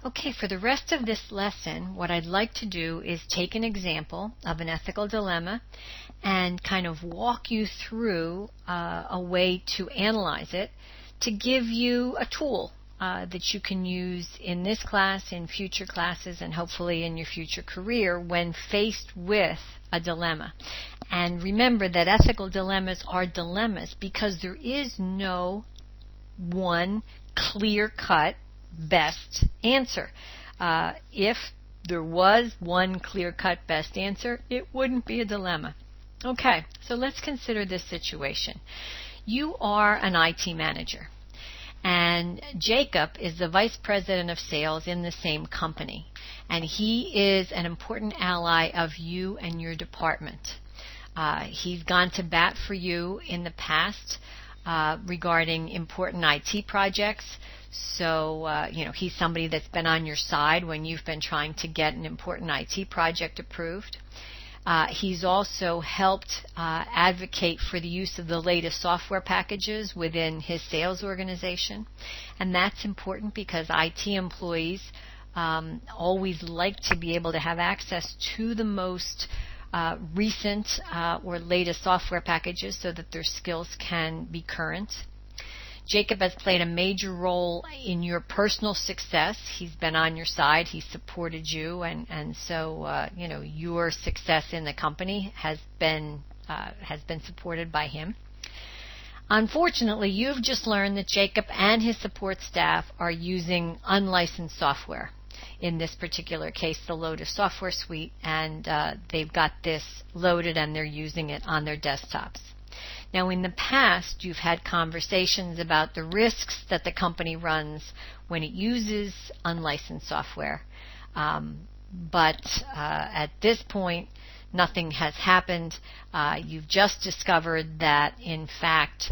Okay, for the rest of this lesson, what I'd like to do is take an example of an ethical dilemma and kind of walk you through a way to analyze it to give you a tool that you can use in this class, in future classes, and hopefully in your future career when faced with a dilemma. And remember that ethical dilemmas are dilemmas because there is no one clear-cut best answer. If there was one clear-cut best answer, it wouldn't be a dilemma. Okay, so let's consider this situation. You are an IT manager, and Jacob is the vice president of sales in the same company, and he is an important ally of you and your department. He's gone to bat for you in the past regarding important IT projects. So, he's somebody that's been on your side when you've been trying to get an important IT project approved. He's also helped advocate for the use of the latest software packages within his sales organization. And that's important because IT employees always like to be able to have access to the most recent or latest software packages so that their skills can be current. Jacob has played a major role in your personal success. He's been on your side. He's supported you, and so your success in the company has been supported by him. Unfortunately, you've just learned that Jacob and his support staff are using unlicensed software. In this particular case, the Lotus software suite, and they've got this loaded and they're using it on their desktops. Now, in the past, you've had conversations about the risks that the company runs when it uses unlicensed software. But at this point, nothing has happened. You've just discovered that, in fact,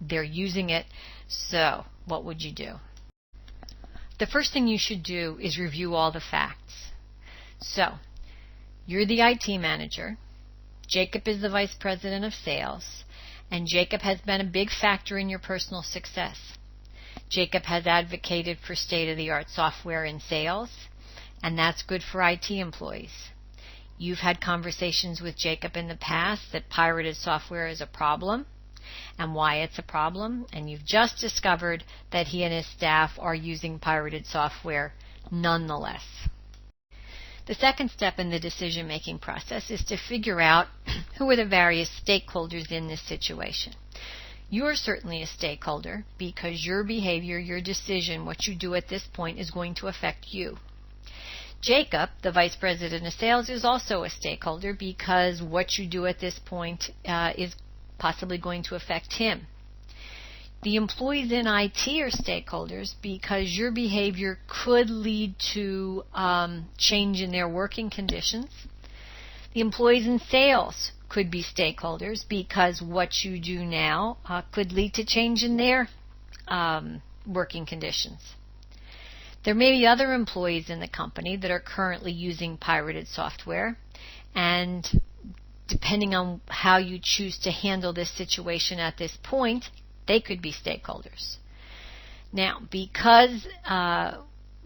they're using it. So, what would you do? The first thing you should do is review all the facts. So, you're the IT manager. Jacob is the vice president of sales. And Jacob has been a big factor in your personal success. Jacob has advocated for state-of-the-art software in sales, and that's good for IT employees. You've had conversations with Jacob in the past that pirated software is a problem and why it's a problem, and you've just discovered that he and his staff are using pirated software nonetheless. The second step in the decision-making process is to figure out who are the various stakeholders in this situation. You're certainly a stakeholder because your behavior, your decision, what you do at this point is going to affect you. Jacob, the vice president of sales, is also a stakeholder because what you do at this point is possibly going to affect him. The employees in IT are stakeholders because your behavior could lead to change in their working conditions. The employees in sales could be stakeholders because what you do now could lead to change in their working conditions. There may be other employees in the company that are currently using pirated software, and depending on how you choose to handle this situation at this point, they could be stakeholders. Now, because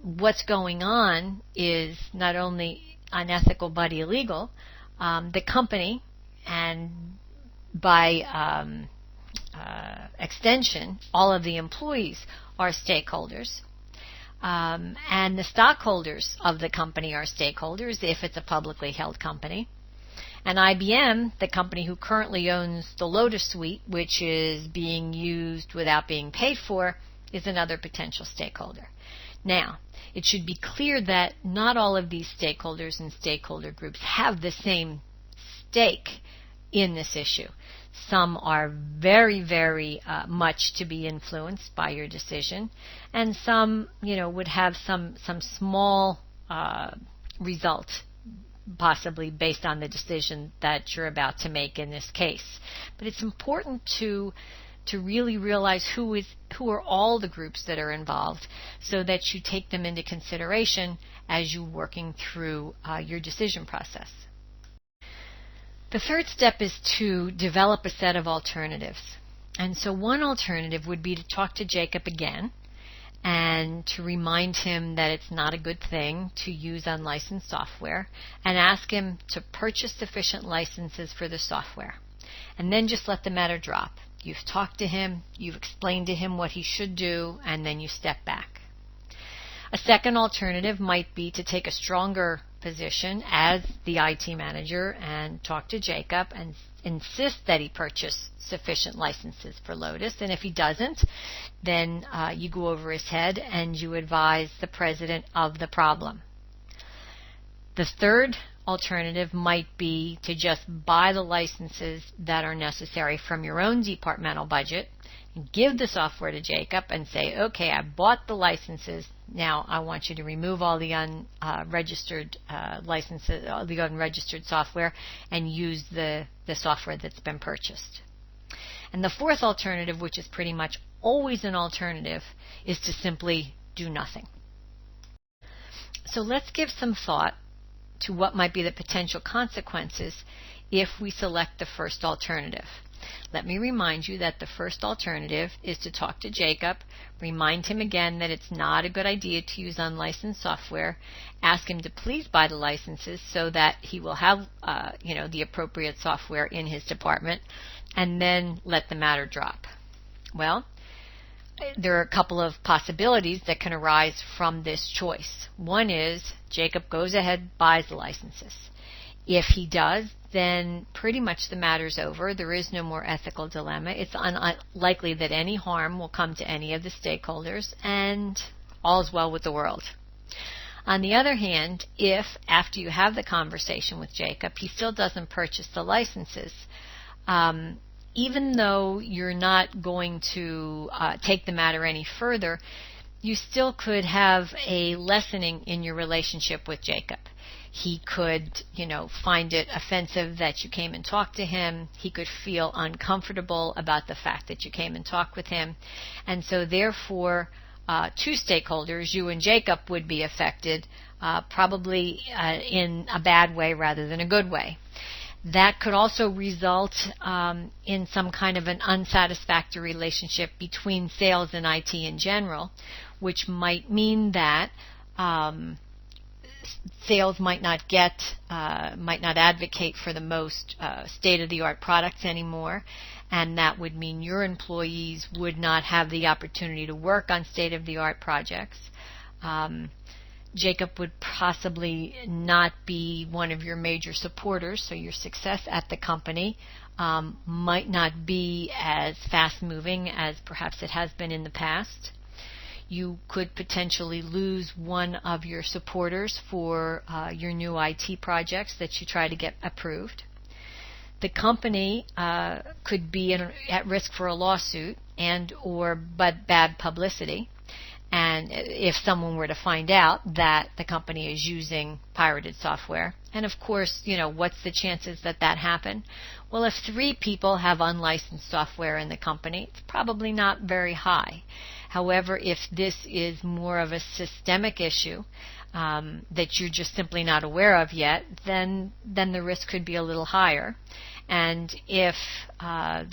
what's going on is not only unethical but illegal, the company, and by extension, all of the employees are stakeholders. And the stockholders of the company are stakeholders if it's a publicly held company. And IBM, the company who currently owns the Lotus suite, which is being used without being paid for, is another potential stakeholder. Now, it should be clear that not all of these stakeholders and stakeholder groups have the same stake in this issue. Some are very, very much to be influenced by your decision, and some, would have some small result, possibly based on the decision that you're about to make in this case. But it's important to really realize who are all the groups that are involved so that you take them into consideration as you're working through your decision process. The third step is to develop a set of alternatives. And so one alternative would be to talk to Jacob again and to remind him that it's not a good thing to use unlicensed software, and ask him to purchase sufficient licenses for the software. And then just let the matter drop. You've talked to him, you've explained to him what he should do, and then you step back. A second alternative might be to take a stronger position as the IT manager and talk to Jacob and insist that he purchase sufficient licenses for Lotus. And if he doesn't, then you go over his head and you advise the president of the problem. The third alternative might be to just buy the licenses that are necessary from your own departmental budget and give the software to Jacob and say, okay, I bought the licenses. Now I want you to remove all the unregistered licenses, the unregistered software, and use the software that's been purchased. And the fourth alternative, which is pretty much always an alternative, is to simply do nothing. So let's give some thought to what might be the potential consequences if we select the first alternative. Let me remind you that the first alternative is to talk to Jacob, remind him again that it's not a good idea to use unlicensed software, ask him to please buy the licenses so that he will have the appropriate software in his department, and then let the matter drop. Well, there are a couple of possibilities that can arise from this choice. One is Jacob goes ahead, buys the licenses. If he does, then pretty much the matter's over. There is no more ethical dilemma. It's unlikely that any harm will come to any of the stakeholders, and all's well with the world. On the other hand, if after you have the conversation with Jacob, he still doesn't purchase the licenses, even though you're not going to take the matter any further, you still could have a lessening in your relationship with Jacob. He could, find it offensive that you came and talked to him. He could feel uncomfortable about the fact that you came and talked with him. And so therefore, two stakeholders, you and Jacob, would be affected, probably in a bad way rather than a good way. That could also result in some kind of an unsatisfactory relationship between sales and IT in general, which might mean that sales might not advocate for the most state-of-the-art products anymore, and that would mean your employees would not have the opportunity to work on state-of-the-art projects. Jacob would possibly not be one of your major supporters, so your success at the company might not be as fast-moving as perhaps it has been in the past. You could potentially lose one of your supporters for your new IT projects that you try to get approved. The company could be at risk for a lawsuit or bad publicity. And if someone were to find out that the company is using pirated software, and of course, what's the chances that happen? Well, if 3 people have unlicensed software in the company, it's probably not very high. However, if this is more of a systemic issue that you're just simply not aware of yet, then the risk could be a little higher. And if a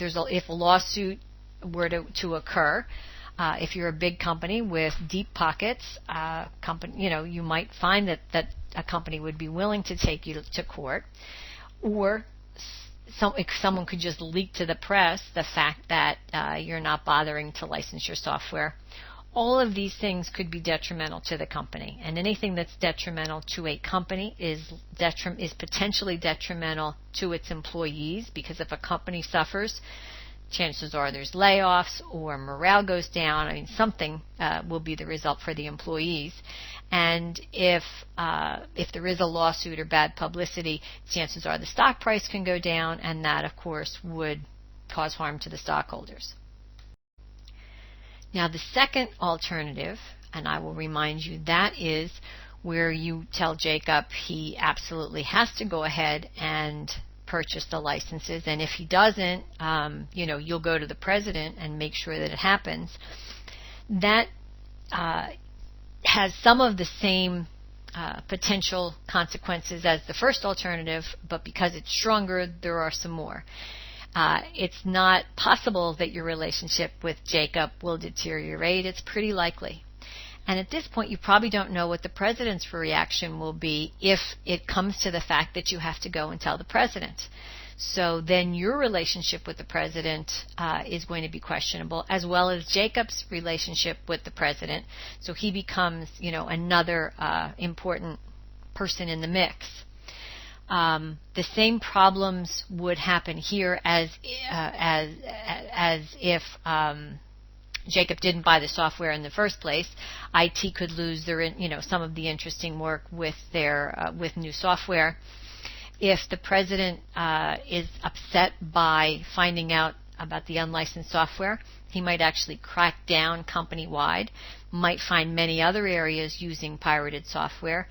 lawsuit were to occur, if you're a big company with deep pockets, you might find that a company would be willing to take you to court, or if someone could just leak to the press the fact that you're not bothering to license your software. All of these things could be detrimental to the company, and anything that's detrimental to a company is potentially detrimental to its employees, because if a company suffers, chances are there's layoffs or morale goes down. Something will be the result for the employees. And if there is a lawsuit or bad publicity, chances are the stock price can go down, and that, of course, would cause harm to the stockholders. Now, the second alternative, and I will remind you, that is where you tell Jacob he absolutely has to go ahead and purchase the licenses, and if he doesn't, you'll go to the president and make sure that it happens. That has some of the same potential consequences as the first alternative, but because it's stronger, there are some more. It's not possible that your relationship with Jacob will deteriorate. It's pretty likely. And at this point, you probably don't know what the president's reaction will be if it comes to the fact that you have to go and tell the president. So then your relationship with the president is going to be questionable, as well as Jacob's relationship with the president. So he becomes, another important person in the mix. The same problems would happen here as if Jacob didn't buy the software in the first place. IT could lose their, some of the interesting work with with new software. If the president is upset by finding out about the unlicensed software, he might actually crack down company-wide, might find many other areas using pirated software,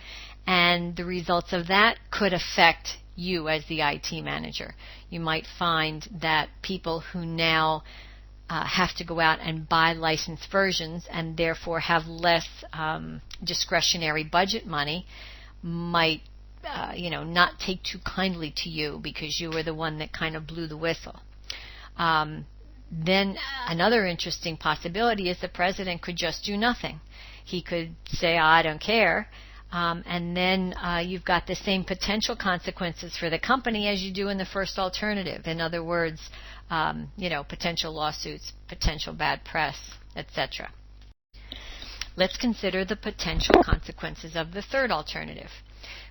and the results of that could affect you as the IT manager. You might find that people who now have to go out and buy licensed versions and therefore have less discretionary budget money might not take too kindly to you because you were the one that kind of blew the whistle. Then another interesting possibility is the president could just do nothing. He could say, I don't care, and then you've got the same potential consequences for the company as you do in the first alternative. In other words, potential lawsuits, potential bad press, etc. Let's consider the potential consequences of the third alternative.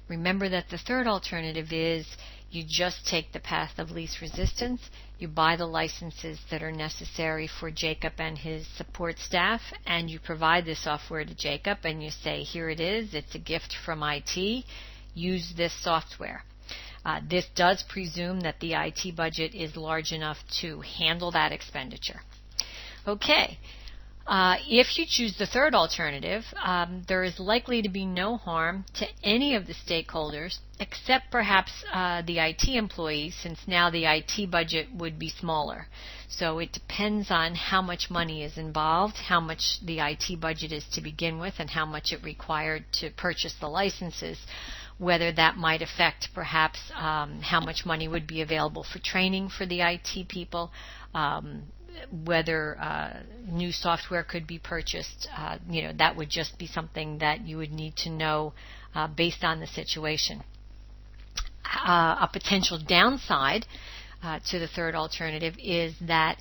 Remember that the third alternative is you just take the path of least resistance, you buy the licenses that are necessary for Jacob and his support staff, and you provide the software to Jacob and you say, here it is, it's a gift from IT, use this software. This does presume that the IT budget is large enough to handle that expenditure. Okay. If you choose the third alternative, there is likely to be no harm to any of the stakeholders except perhaps the IT employees, since now the IT budget would be smaller. So it depends on how much money is involved, how much the IT budget is to begin with, and how much it required to purchase the licenses, whether that might affect perhaps how much money would be available for training for the IT people, whether new software could be purchased. That would just be something that you would need to know based on the situation. A potential downside to the third alternative is that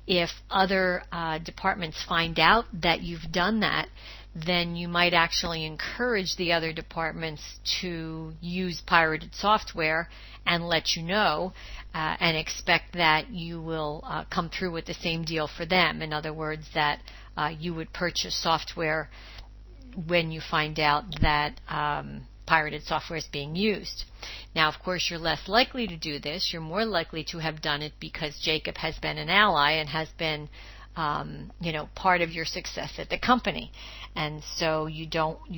if other departments find out that you've done that, then you might actually encourage the other departments to use pirated software and let you know and expect that you will come through with the same deal for them. In other words, that you would purchase software when you find out that pirated software is being used. Now, of course, you're less likely to do this. You're more likely to have done it because Jacob has been an ally and has been part of your success at the company. And so you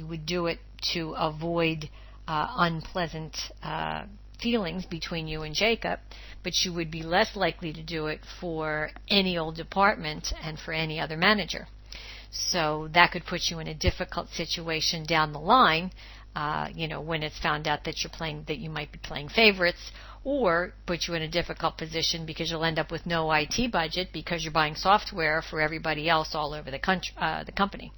would do it to avoid unpleasant feelings between you and Jacob, but you would be less likely to do it for any old department and for any other manager. So that could put you in a difficult situation down the line, when it's found out that you might be playing favorites, or put you in a difficult position because you'll end up with no IT budget because you're buying software for everybody else all over the company.